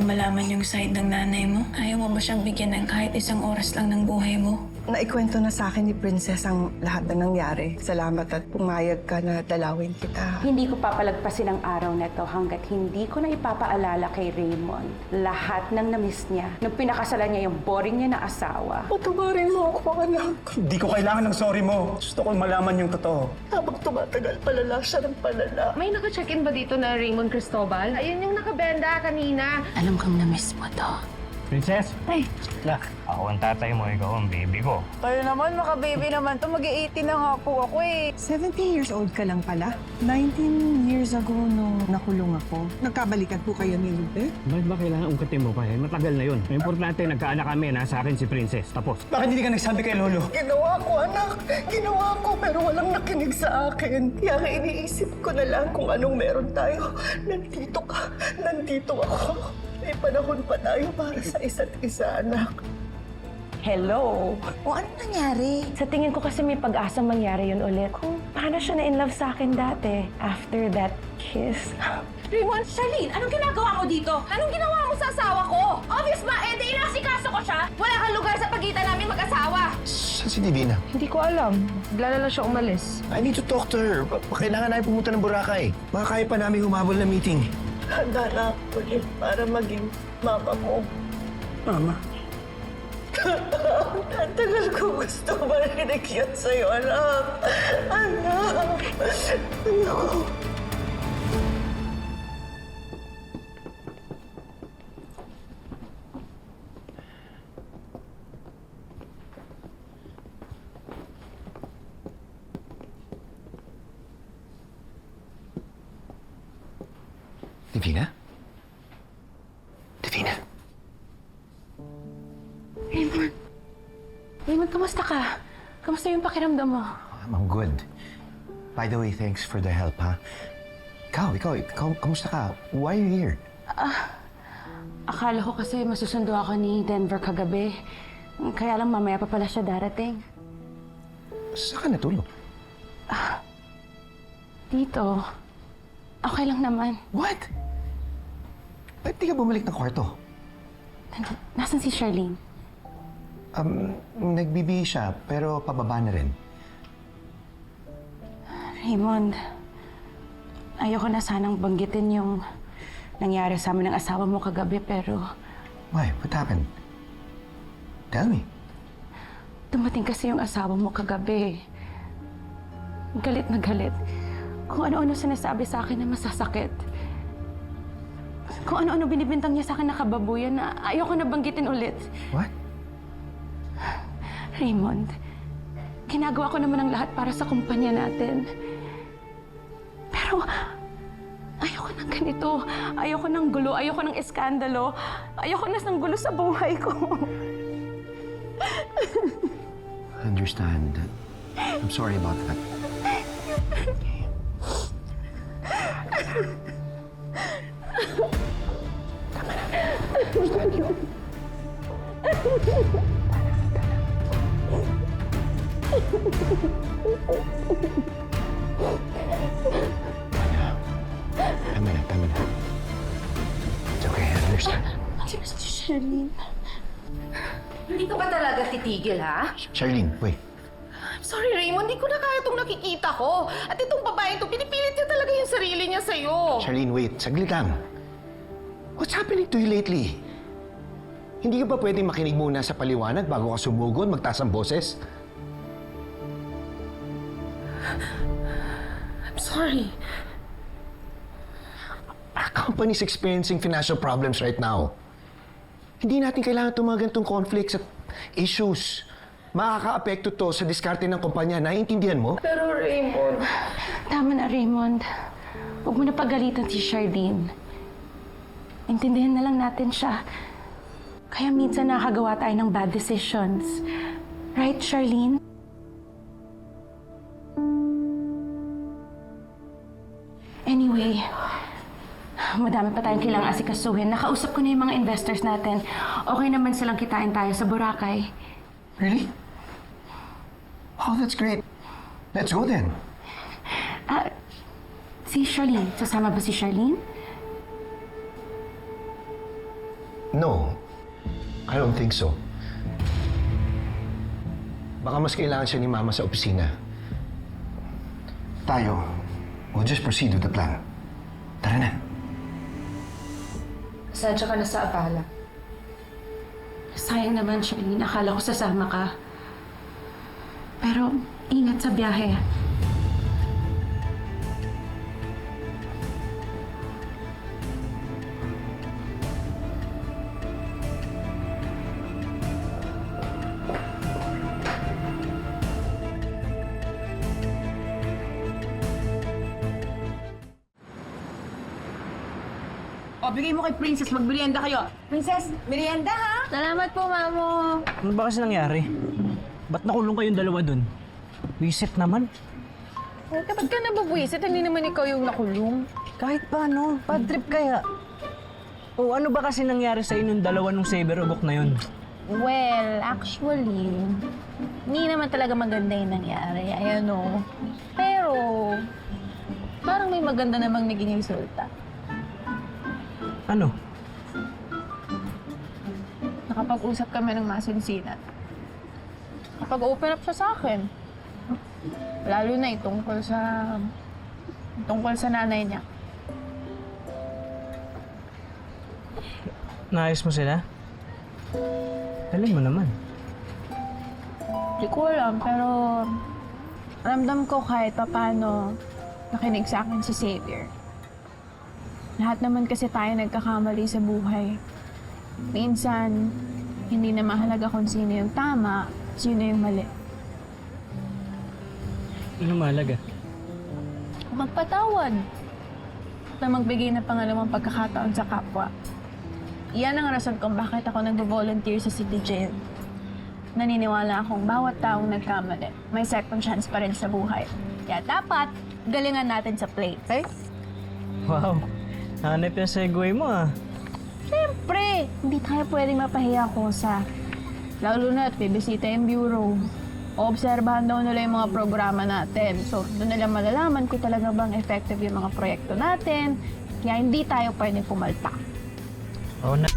malaman yung side ng nanay mo? Ayaw mo ba siyang bigyan ng kahit isang oras lang ng buhay mo? Naikwento na sa akin ni Princess ang lahat na nangyari. Salamat at pumayag ka na dalawin kita. Hindi ko papalagpasin ang araw na to hanggat hindi ko na ipapaalala kay Raymond lahat ng na-miss niya nung pinakasalan niya yung boring niya na asawa. Patawarin mo ako, anak. Hindi ko kailangan ng sorry mo. Gusto ko malaman yung totoo. Habang tumatagal, palala siya ng palala. May naka-check-in ba dito na Raymond Cristobal? Ayun yung nakabenda kanina. Alam kang na-miss mo to. Princess? Ay, Ako ang tatay mo, ikaw ang baby ko. Kayo naman, maka-baby naman to. Mag-18 na nga po ako eh. 17 years old ka lang pala. 19 years ago nung nakulong ako. Nagkabalikan po kayo ni Lupe? Bakit ba kailangan ungkatin mo pa? Matagal na yun. Importante, nagkaanak kami, nasa akin si Princess. Tapos. Bakit hindi ka nagsabi kay Lolo? Ginawa ko, anak. Ginawa ko, pero walang nakinig sa akin. Kaya iniisip ko na lang kung anong meron tayo. Nandito ka. Nandito ako. May panahon pa tayo para sa isa't isa, anak. Hello? O anong nangyari? Sa tingin ko kasi may pag-asang mangyari yun ulit. Kung paano siya na-inlove sa akin dati after that kiss. Raymond, Charlene, anong ginagawa mo dito? Anong ginawa mo sa asawa ko? Obvious ba, di inasikaso ko siya? Wala kang lugar sa pagitan namin mag-asawa. Saan si Divina? Hindi ko alam. Bigla na lang siya umalis. I need to talk to her. Kailangan namin pumunta ng Boracay. Baka kaya pa namin humabol na meeting. Handa na ako ulit para maging mama mo. Mama? Ang tagal ko gusto marinig yan sa'yo, anak. Anak. Anak. Divina? Divina? Raymond. Raymond, kamusta ka? Kamusta yung pakiramdam mo? I'm good. By the way, thanks for the help, ha? Ikaw, kamusta ka? Why are you here? Akala ko kasi masusundo ako ni Denver kagabi. Kaya lang mamaya pa pala siya darating. Saan ka natulog? Dito. Okay lang naman. What? Ba't di ka bumalik ng kwarto? Nasaan si Charlene? Nagbibihis siya, pero pababa na rin. Raymond, ayoko na sanang banggitin yung nangyari sa amin ng asawa mo kagabi, pero Why? What happened? Tell me. dumating kasi yung asawa mo kagabi. Galit na galit. Kung ano-ano sinasabi sa akin na masasakit. Kung ano-ano binibintang niya sa akin na kababuyan na ayoko na banggitin ulit. What? Raymond, ginagawa ko naman ang lahat para sa kumpanya natin. Pero ayoko ng ganito. Ayoko ng gulo. Ayoko ng eskandalo. Ayoko na ng gulo sa buhay ko. I understand. I'm sorry about that. Tama na. It's okay, I understand. Charlene. Hindi ka ba talaga titigil, ha? Charlene, wait. I'm sorry, Raymond. Hindi ko na kaya itong nakikita ko. At itong babae ito, pinipilit niya talaga yung sarili niya sa'yo. Charlene, wait. Saglit lang. What's happening to you lately? Hindi ka ba pwedeng makinig muna sa paliwanag bago ka sumugod, magtaas ang boses? I'm sorry. Our company's experiencing financial problems right now. Hindi natin kailangan itong mga ganitong conflicts at issues. Makaka-apekto to sa diskarte ng kumpanya. Naiintindihan mo? Pero Raymond... Tama na, Raymond. Huwag mo na pagalitan si Charlene. Intindihan na lang natin siya. Kaya minsan nakagawa tayo ng bad decisions. Right, Charlene? Anyway, madami pa tayong kailangang asikasuhin. Nakausap ko na yung mga investors natin. Okay naman silang kitain tayo sa Boracay. Really? Oh, that's great. Let's go then. Si Charlene. Sasama ba si Charlene? No, I don't think so. Baka mas kailangan siya ni Mama sa opisina. Tayo, we'll just proceed with the plan. Tara na. Sadya ka na sa abala. Sayang naman, Charlene. Akala ko sasama ka. Pero, ingat sa biyahe. O, bigay mo kay Princess, magmerienda kayo. Princess, merienda ha? Salamat po, Mamo. Ano ba kasi nangyari? Ba't nakulong kayong dalawa dun? Wisit naman. Ba't ka nababwisit? Hindi naman ikaw yung nakulong. Kahit paano, bad trip kaya. O ano ba kasi nangyari sa inyong dalawa nung saber ugok na yun? Well, actually, hindi naman talaga maganda yung nangyari. Ayan o. Pero, parang may maganda namang naging resulta. Ano? Nakapag-usap kami ng masinsinan. Nakapag-open up siya sa akin. Lalo na tungkol sa nanay niya. Naayos mo sila? Galing mo naman. Hindi ko alam, pero ramdam ko kahit paano nakinig sa akin si Xavier. Lahat naman kasi tayo nagkakamali sa buhay. Minsan, hindi na mahalaga kung sino yung tama, sino yung mali. Ano mahalaga? Magpatawad. Na magbigay ng pangalawang pagkakataon sa kapwa. Iyan ang rason kung bakit ako nag-volunteer sa City Jail. Naniniwala akong bawat taong nagkamali, may second chance pa rin sa buhay. Kaya dapat, galingan natin sa plate. Okay? Wow, hanap yung segue mo ah. Siyempre, hindi tayo pwedeng mapahiya kosa. Lalo na at bibisita yung bureau. Oobserbahan daw nila yung mga programa natin. So, doon nila malalaman kung talaga bang effective yung mga proyekto natin. Kaya hindi tayo pwedeng pumalpak. Oo na.